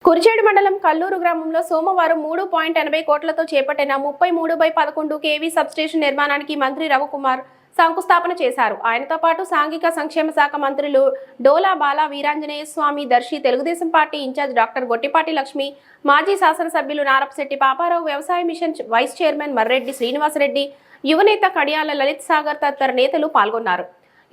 కురిచేడు మండలం కల్లూరు గ్రామంలో సోమవారం 3.80 కోట్లతో చేపట్టిన 33/11 కేవీ సబ్స్టేషన్ నిర్మాణానికి మంత్రి రవికుమార్ శంకుస్థాపన చేశారు. ఆయనతో పాటు సాంఘిక సంక్షేమ శాఖ మంత్రులు Dola Bala Veeranjaneya Swamy, Darsi Telugu Desam party incharge doctor Gottipati Lakshmi, మాజీ శాసనసభ్యులు నారపశెట్టి పాపారావు, వ్యవసాయ mission vice chairman Marreddy Srinivasa Reddy, యువనేత కడియాల లలిత్ సాగర్ తదితర నేతలు పాల్గొన్నారు.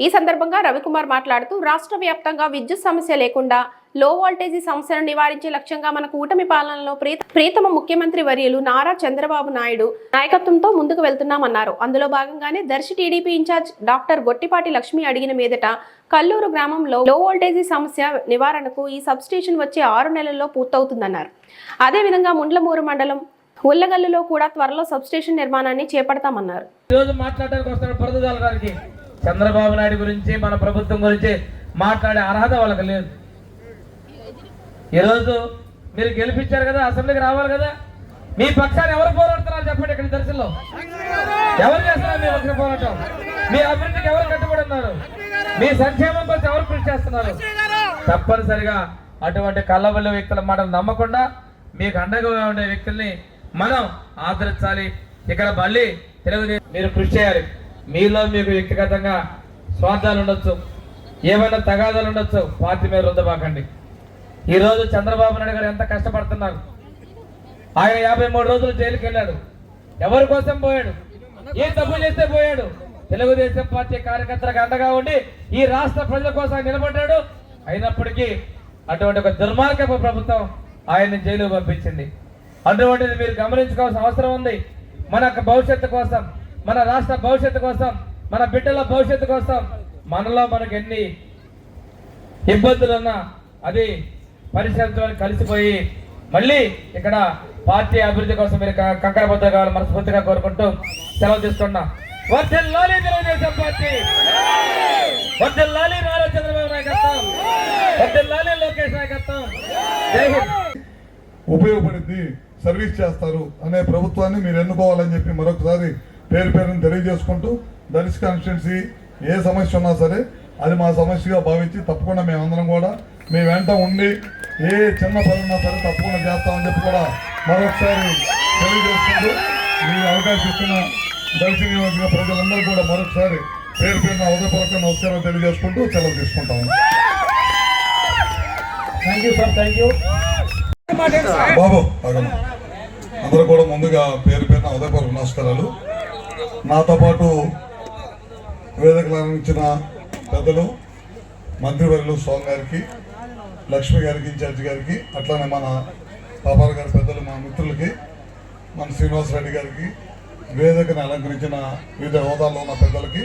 ఈ సందర్భంగా రవికుమార్ మాట్లాడుతూ రాష్ట్ర వ్యాప్తంగా విద్యుత్ సమస్య లేకుండా లో వోల్టేజీ సమస్యను నివారించే లక్ష్యంగా మన కూటమి పాలనలో ప్రీతమ ముఖ్యమంత్రి వర్యులు నారా చంద్రబాబు నాయుడు నాయకత్వంతో ముందుకు వెళ్తున్నామన్నారు. అందులో భాగంగానే దర్శి టీడీపీ ఇన్ఛార్జ్ డాక్టర్ గొట్టిపాటి లక్ష్మి అడిగిన మీదట కల్లూరు గ్రామంలో లో వోల్టేజీ సమస్య నివారణకు ఈ సబ్స్టేషన్ వచ్చే 6 నెలల్లో పూర్తవుతుందన్నారు. అదేవిధంగా ముండ్లమూరు మండలం ఉల్లగల్లులో కూడా త్వరలో సబ్స్టేషన్ నిర్మాణాన్ని చేపడతామన్నారు. చంద్రబాబు నాయుడు గురించి, మన ప్రభుత్వం గురించి మాట్లాడే అర్హత వాళ్ళకి లేదు. ఈరోజు మీరు గెలిపించారు కదా, అసెంబ్లీకి రావాలి కదా. మీ పక్షాన్ని ఎవరు పోరాడుతున్నారు చెప్పండి. ఇక్కడ దర్శనంలో ఎవరు చేస్తున్నారు మీ పక్ష పోరాటం? మీ అభివృద్ధికి ఎవరు కట్టుబడి ఉన్నారు? మీ సంక్షేమం కోసం ఎవరు కృషి చేస్తున్నారు? తప్పనిసరిగా అటువంటి కళ్ళబొల్లి వ్యక్తుల మాటలు నమ్మకుండా మీకు అండగా ఉండే వ్యక్తుల్ని మనం ఆదరించాలి. ఇక్కడ మళ్ళీ తెలుగుదేశం మీరు కృషి చేయాలి. మీలో మీకు వ్యక్తిగతంగా స్వార్థాలు ఉండొచ్చు, ఏమైనా తగాదాలు ఉండొచ్చు, పార్టీ మీద రుద్దబాకండి. ఈరోజు చంద్రబాబు నాయుడు గారు ఎంత కష్టపడుతున్నారు. ఆయన 53 రోజులు జైలుకి వెళ్ళాడు. ఎవరి కోసం పోయాడు? ఏ తప్పు చేస్తే పోయాడు? తెలుగుదేశం పార్టీ కార్యకర్తలకు అండగా ఉండి ఈ రాష్ట్ర ప్రజల కోసం నిలబడ్డాడు. అయినప్పటికీ అటువంటి ఒక దుర్మార్గపు ప్రభుత్వం ఆయన్ని జైలు పంపించింది. అటువంటిది మీరు గమనించుకోవాల్సిన అవసరం ఉంది. మన భవిష్యత్తు కోసం, మన రాష్ట్ర భవిష్యత్తు కోసం, మన బిడ్డల భవిష్యత్తు కోసం మనలో మనకు ఎన్ని ఇబ్బందులున్నా అది పరిశ్రమతో కలిసిపోయి మళ్ళీ ఇక్కడ పార్టీ అభివృద్ధి కోసం మీరు కంకణబద్ధ కావాలి మనస్ఫూర్తిగా కోరుకుంటూ సెలవు తీసుకున్నా. వర్ధిల్లాలి తెలుగుదేశం పార్టీ, వర్ధిల్లాలి నారా చంద్రబాబు నాయకత్వం, వర్ధిల్లాలి లోకేష్ నాయకత్వం. జై హింద్. ఉపయోగపడింది, సర్వీస్ చేస్తారు అనే ప్రభుత్వాన్ని మీరు ఎన్నుకోవాలని చెప్పి మరొకసారి పేరును తెలియజేసుకుంటూ, దర్శి కాన్స్టిట్యున్సీ ఏ సమస్య ఉన్నా సరే అది మా సమస్యగా భావించి తప్పకుండా మేమందరం కూడా మీ వెంట ఉండి ఏ చిన్న పని ఉన్నా సరే తప్పకుండా చేస్తామని చెప్పి కూడా మరొకసారి తెలియజేసుకుంటూ, మీ అవకాశం ఇచ్చిన దర్శి నియోజకవర్గ ప్రజలందరూ కూడా మరొకసారి పేరున హృదయపూర్వక నమస్కారం తెలియజేసుకుంటూ సెలవు తీసుకుంటాము. బాబు అందరూ కూడా ముందుగా పేరున హృదయపూర్వక నమస్కారాలు. నాతో పాటు వేదికలు అందించిన పెద్దలు మంత్రివర్యులు స్వామి గారికి, లక్ష్మి గారికి, ఇన్ఛార్జి గారికి, అట్లానే మన పాపాల గారి పెద్దలు మా మిత్రులకి, మన శ్రీనివాసరెడ్డి గారికి, వేదికను అలంకరించిన వివిధ హోదాల్లో ఉన్న పెద్దలకి,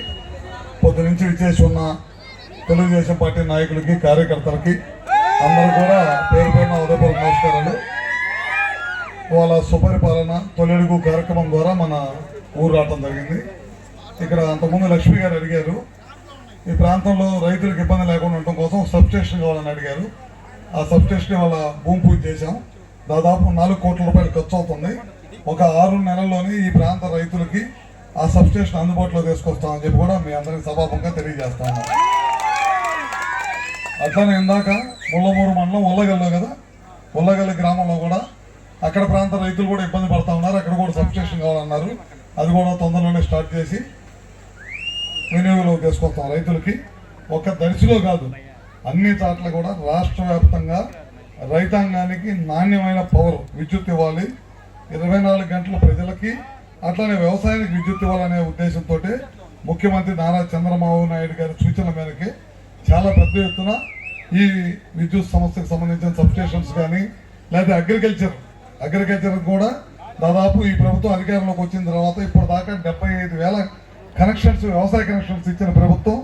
పొద్దు నుంచి విచ్చేసి ఉన్న తెలుగుదేశం పార్టీ నాయకులకి, కార్యకర్తలకి అందరూ కూడా పేరున హృదయపూర్వక నమస్కారాలు. వాళ్ళ సుపరిపాలన తొలడుగు కార్యక్రమం ద్వారా మన ఊరు రావటం జరిగింది. ఇక్కడ అంతకుముందు లక్ష్మి గారు అడిగారు, ఈ ప్రాంతంలో రైతులకు ఇబ్బంది లేకుండా ఉండటం కోసం సబ్స్టేషన్ కావాలని అడిగారు. ఆ సబ్స్టేషన్ వాళ్ళ భూమి పూజ చేశాం. దాదాపు 4 కోట్ల రూపాయలు ఖర్చు అవుతుంది. ఒక 6 నెలల్లోనే ఈ ప్రాంత రైతులకి ఆ సబ్స్టేషన్ అందుబాటులో తీసుకొస్తామని చెప్పి కూడా మీ అందరికి సభాముఖంగా తెలియజేస్తాము. అట్లానే ఇందాక ముళ్ళమూరు మండలం ఉల్లగల్లో కదా, ఉల్లగల్లి గ్రామంలో కూడా అక్కడ ప్రాంత రైతులు కూడా ఇబ్బంది పడతా ఉన్నారు. అక్కడ కూడా సబ్స్టేషన్ కావాలన్నారు. అది కూడా తొందరలోనే స్టార్ట్ చేసి వినియోగంలో తీసుకొస్తాం రైతులకి. ఒక దర్శిలో కాదు, అన్ని చోట్ల కూడా రాష్ట్ర వ్యాప్తంగా రైతాంగానికి నాణ్యమైన పవర్ విద్యుత్ ఇవ్వాలి, 24 గంటల ప్రజలకి, అట్లానే వ్యవసాయానికి విద్యుత్ ఇవ్వాలనే ఉద్దేశంతో ముఖ్యమంత్రి నారా చంద్రబాబు నాయుడు గారి సూచనల మేరకి చాలా పెద్ద ఎత్తున ఈ విద్యుత్ సంస్థకు సంబంధించిన సబ్స్టేషన్స్ కానీ, లేదా అగ్రికల్చర్ కూడా దాదాపు ఈ ప్రభుత్వం అధికారంలోకి వచ్చిన తర్వాత ఇప్పటిదాకా 75,000 కనెక్షన్స్, వ్యవసాయ కనెక్షన్స్ ఇచ్చిన ప్రభుత్వం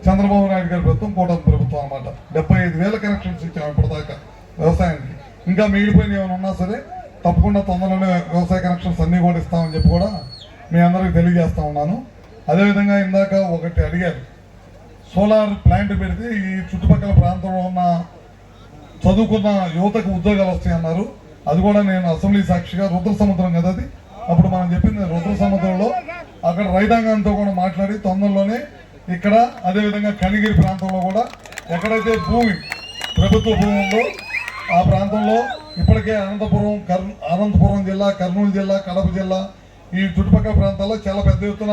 చంద్రబాబు నాయుడు గారి ప్రభుత్వం, కూటమి ప్రభుత్వం అన్నమాట. 75,000 కనెక్షన్స్ ఇచ్చాం ఇప్పటిదాకా వ్యవసాయానికి. ఇంకా మిగిలిపోయిన ఏమైనా ఉన్నా సరే తప్పకుండా తొందరలోనే వ్యవసాయ కనెక్షన్స్ అన్నీ కూడా ఇస్తామని చెప్పి కూడా మీ అందరికి తెలియజేస్తా ఉన్నాను. అదేవిధంగా ఇందాక ఒకటి అడిగారు, సోలార్ ప్లాంట్ పెడితే ఈ చుట్టుపక్కల ప్రాంతంలో ఉన్న చదువుకున్న యువతకు ఉద్యోగాలు వస్తాయన్నారు. అది కూడా నేను అసెంబ్లీ సాక్షిగా, రుద్ర సముద్రం కదా అది, అప్పుడు మనం చెప్పింది రుద్ర సముద్రంలో అక్కడ రైతాంగంతో కూడా మాట్లాడి తొందరలోనే ఇక్కడ, అదేవిధంగా కనిగిరి ప్రాంతంలో కూడా ఎక్కడైతే భూమి ప్రభుత్వ భూమి ఉందో ఆ ప్రాంతంలో ఇప్పటికే అనంతపురం జిల్లా, కర్నూలు జిల్లా, కడప జిల్లా ఈ చుట్టుపక్కల ప్రాంతాల్లో చాలా పెద్ద ఎత్తున